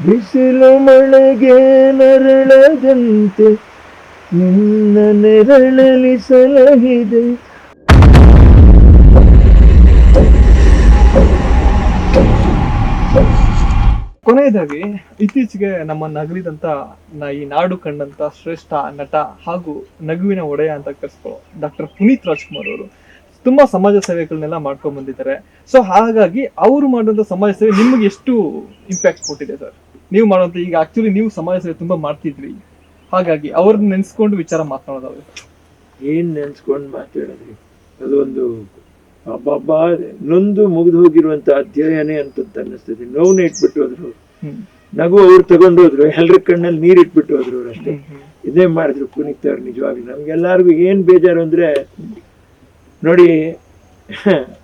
ಬಿಸಿಲು ಮಳೆಗೆ ನರಳದಂತೆ ನಿನ್ನ ನೆರಳಲಿ ಸಲಹಿದೆ. ಕೊನೆಯದಾಗಿ ಇತ್ತೀಚೆಗೆ ನಮ್ಮನ್ನ ಅಗಲಿದಂತ ಈ ನಾಡು ಕಂಡಂತ ಶ್ರೇಷ್ಠ ನಟ ಹಾಗೂ ನಗುವಿನ ಒಡೆಯ ಅಂತ ಕರೆಸ್ಕೊಳ್ಳೋ ಡಾಕ್ಟರ್ ಪುನೀತ್ ರಾಜ್ಕುಮಾರ್ ಅವರು ತುಂಬಾ ಸಮಾಜ ಸೇವೆಗಳನ್ನೆಲ್ಲ ಮಾಡ್ಕೊಂಡ್ ಬಂದಿದ್ದಾರೆ. ಸೊ ಹಾಗಾಗಿ ಅವರು ಮಾಡುವಂತ ಸಮಾಜ ಸೇವೆ ನಿಮ್ಗೆ ಎಷ್ಟು ಇಂಪ್ಯಾಕ್ಟ್ ಕೊಟ್ಟಿದೆ ಸರ್? ನೀವು ಮಾಡುವಂತ ಈಗ ಆಕ್ಚುಲಿ ನೀವು ಸಮಾಜ ಸೇವೆ ತುಂಬಾ ಮಾಡ್ತಿದ್ರಿ, ಹಾಗಾಗಿ ಅವ್ರನ್ನ ನೆನ್ಸ್ಕೊಂಡು ವಿಚಾರ ಮಾತನಾಡೋದಾದ್ರೆ ಏನ್ ನೆನ್ಸ್ಕೊಂಡು ಮಾತಾಡಿದ್ರಿ? ಅದೊಂದು ಅಬ್ಬಬ್ಬ ನೊಂದು ಮುಗಿದು ಹೋಗಿರುವಂತ ಅಧ್ಯಾಯನೇ ಅಂತ ಅನ್ನಿಸ್ತದೆ. ನೋವನ್ನ ಇಟ್ಬಿಟ್ಟು ಹೋದ್ರು, ನಗು ಅವ್ರು ತಗೊಂಡೋದ್ರು, ಎಲ್ರ ಕಣ್ಣಲ್ಲಿ ನೀರ್ ಇಟ್ಬಿಟ್ಟು ಹೋದ್ರು ಅವ್ರು ಅಷ್ಟೇ. ಇದೇ ಮಾಡಿದ್ರು ಪುನೀತ್ ಅವ್ರು. ನಿಜವಾಗ್ಲೂ ನಮ್ಗೆಲ್ಲರಿಗೂ ಏನ್ ಬೇಜಾರು ಅಂದ್ರೆ ನೋಡಿ,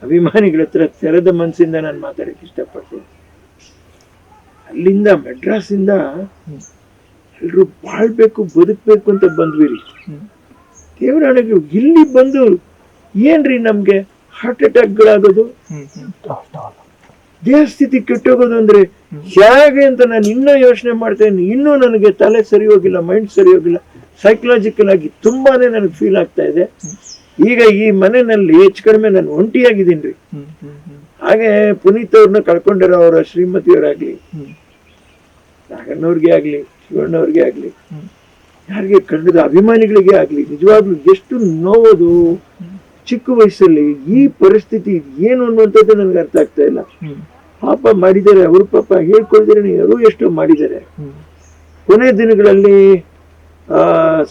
ಅಭಿಮಾನಿಗಳ ಹತ್ರ ತೆರೆದ ಮನಸ್ಸಿಂದ ನಾನು ಮಾತಾಡಕ್ಕೆ ಇಷ್ಟಪಡ್ತೀನಿ. ಅಲ್ಲಿಂದ ಮೆಡ್ರಾಸಿಂದ ಎಲ್ರು ಬಾಳ್ಬೇಕು ಬದುಕ್ಬೇಕು ಅಂತ ಬಂದ್ವಿರಿ. ದೇವರಾಣೆಗಳು ಇಲ್ಲಿ ಬಂದು ಏನ್ರಿ ನಮ್ಗೆ ಹಾರ್ಟ್ ಅಟ್ಯಾಕ್ಗಳಾಗೋದು, ದೇಹ ಸ್ಥಿತಿ ಕೆಟ್ಟೋಗೋದು ಅಂದ್ರೆ ಹೇಗೆ ಅಂತ ನಾನು ಇನ್ನೂ ಯೋಚನೆ ಮಾಡ್ತೇನೆ. ಇನ್ನೂ ನನಗೆ ತಲೆ ಸರಿ ಹೋಗಿಲ್ಲ, ಮೈಂಡ್ ಸರಿ ಹೋಗಿಲ್ಲ. ಸೈಕಲಾಜಿಕಲ್ ಆಗಿ ತುಂಬಾನೇ ನನಗೆ ಫೀಲ್ ಆಗ್ತಾ ಇದೆ. ಈಗ ಈ ಮನೆಯಲ್ಲಿ ಹೆಚ್ಚು ಕಡಿಮೆ ನಾನು ಒಂಟಿಯಾಗಿದ್ದೀನಿ. ಹಾಗೆ ಪುನೀತ್ ಅವ್ರನ್ನ ಕಳ್ಕೊಂಡಿರೋ ಅವರ ಶ್ರೀಮತಿಯವರಾಗ್ಲಿ, ನಾಗಣ್ಣವ್ರಿಗೆ ಆಗ್ಲಿ, ಶಿವಣ್ಣವ್ರಿಗೆ ಆಗ್ಲಿ, ಯಾರಿಗೆ ಕಂಡದ ಅಭಿಮಾನಿಗಳಿಗೆ ಆಗ್ಲಿ ನಿಜವಾಗ್ಲೂ ಎಷ್ಟು ನೋವುದು. ಚಿಕ್ಕ ವಯಸ್ಸಲ್ಲಿ ಈ ಪರಿಸ್ಥಿತಿ ಏನು ಅನ್ನುವಂಥದ್ದು ನನಗೆ ಅರ್ಥ ಆಗ್ತಾ ಇಲ್ಲ. ಪಾಪ ಮಾಡಿದ್ದಾರೆ ಅವರು, ಪಾಪ ಹೇಳ್ಕೊಳ್ತಾರೆ ಅವರು ಎಷ್ಟೋ ಮಾಡಿದ್ದಾರೆ. ಕೊನೆ ದಿನಗಳಲ್ಲಿ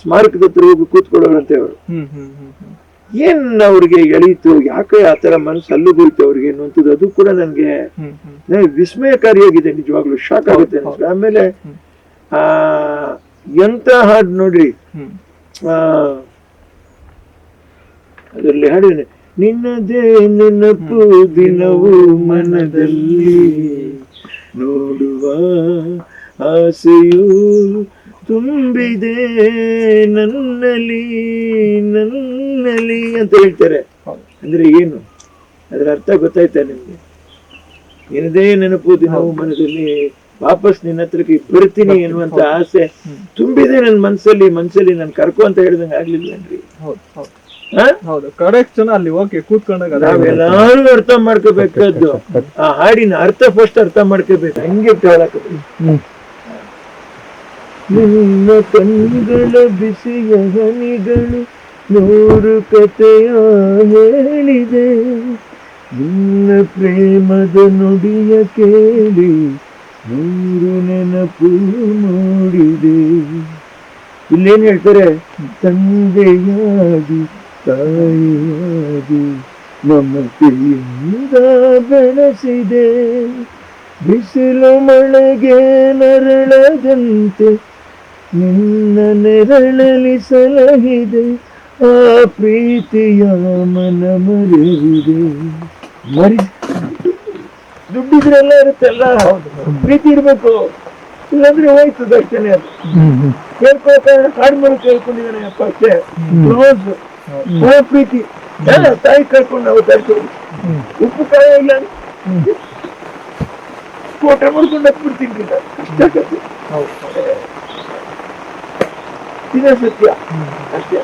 ಸ್ಮಾರಕದ ಹತ್ರ ಹೋಗಿ ಕೂತ್ಕೊಳ್ಳೋರಂತೆ ಅವರು. ಏನ್ ಅವ್ರಿಗೆ ಎಳೀತು, ಯಾಕೆ ಆತರ ಮನಸ್ಸು ಅಲ್ಲುಗೋಯ್ತು ಅವ್ರಿಗೆ ಅನ್ನುವಂಥದ್ದು, ಅದು ಕೂಡ ನನ್ಗೆ ವಿಸ್ಮಯಕಾರಿಯಾಗಿದೆ. ನಿಜವಾಗ್ಲೂ ಶಾಕ್ ಆಗುತ್ತೆ ಅನ್ಸುತ್ತೆ. ಆಮೇಲೆ ಎಂತ ಹಾಡು ನೋಡ್ರಿ, ಅದರಲ್ಲಿ ಹಾಡಿದೆ, ನಿನ್ನದೇ ನೆನಪು ದಿನವೂ ಮನದಲ್ಲಿ ನೋಡುವ ಆಸೆಯು ತುಂಬಿದೆ ನನ್ನಲ್ಲಿ ನನ್ನಲ್ಲಿ ಅಂತ ಹೇಳ್ತಾರೆ. ಅಂದ್ರೆ ಏನು ಅದರ ಅರ್ಥ ಗೊತ್ತಾಯ್ತಾ ನಿಮ್ಗೆ? ನಿನ್ನದೇ ನೆನಪು ದಿನವೂ ಮನದಲ್ಲಿ ವಾಪಸ್ ನಿನ್ನ ಹತ್ರಕ್ಕೆ ಬರ್ತೀನಿ ಎನ್ನುವಂತ ಆಸೆ ತುಂಬಿದೆ ನನ್ನ ಮನ್ಸಲ್ಲಿ ನಾನು ಕರ್ಕೊ ಅಂತ ಹೇಳಿದಂಗೆ ಆಗ್ಲಿಲ್ವೇನ್ರಿ? ಹೌದು, ಕರೆಕ್ಟ್. ಅಲ್ಲಿ ಓಕೆ ಕೂತ್ಕೊಂಡಾಗ ನಾವೆಲ್ಲಾರು ಅರ್ಥ ಮಾಡ್ಕೋಬೇಕಾದ್ದು ಆ ಹಾಡಿನ ಅರ್ಥ ಫಸ್ಟ್ ಅರ್ಥ ಮಾಡ್ಕೋಬೇಕು. ಹಂಗೆ ಕೇಳಕ ನಿನ್ನ ಕಣ್ಗಳ ಬಿಸಿಯ ಹನಿಗಳು ನೂರು ಕಥೆಯ ಹೇಳಿದೆ, ನಿನ್ನ ಪ್ರೇಮದ ನುಡಿಯ ಕೇಳಿ ನೂರು ನೆನಪು ಮೂಡಿದೆ. ಇಲ್ಲೇನ್ ಹೇಳ್ತಾರೆ, ತಂದೆಯಾಗಿ ತಾಯಿಯಾಗಿ ಮಮತೆಯಿಂದ ಬೆಳೆಸಿದೆ, ಬಿಸಿಲು ಮಳೆಗೆ ನರಳದಂತೆ ನಿನ್ನ ನೆರಳಲಿ ಸಲಹಿದೆ, ಆ ಪ್ರೀತಿಯ ಮನ ಮರೆಯಿದೆ. ದುಡ್ಡಿದ್ರೆಲ್ಲ ಇರುತ್ತೆಲ್ಲ, ಪ್ರೀತಿ ಇರ್ಬೇಕು, ಇಲ್ಲಾಂದ್ರೆ ಹೋಯ್ತು ಅಷ್ಟೇನೆ. ಅದು ಕೇಳ್ಕೊತ ಕಾಡು ಮನೆ ಕೇಳ್ಕೊಂಡಿದ್ದಾನೆ ಅಪ್ಪ ಅಷ್ಟೇ. ಕ್ಲೋಸ್ ಪ್ರೀತಿ ತಾಯಿ ಕಳ್ಕೊಂಡು ನಾವು ತರ್ತೀವಿ. ಉಪ್ಪು ಕಾಯ ಇಲ್ಲ ಕೋಟೆ ಮಾಡ್ಕೊಂಡು ಹತ್ಬಿಡ್ತೀನಿ. ಇದೇ ಸತ್ಯ ಅಷ್ಟೇ.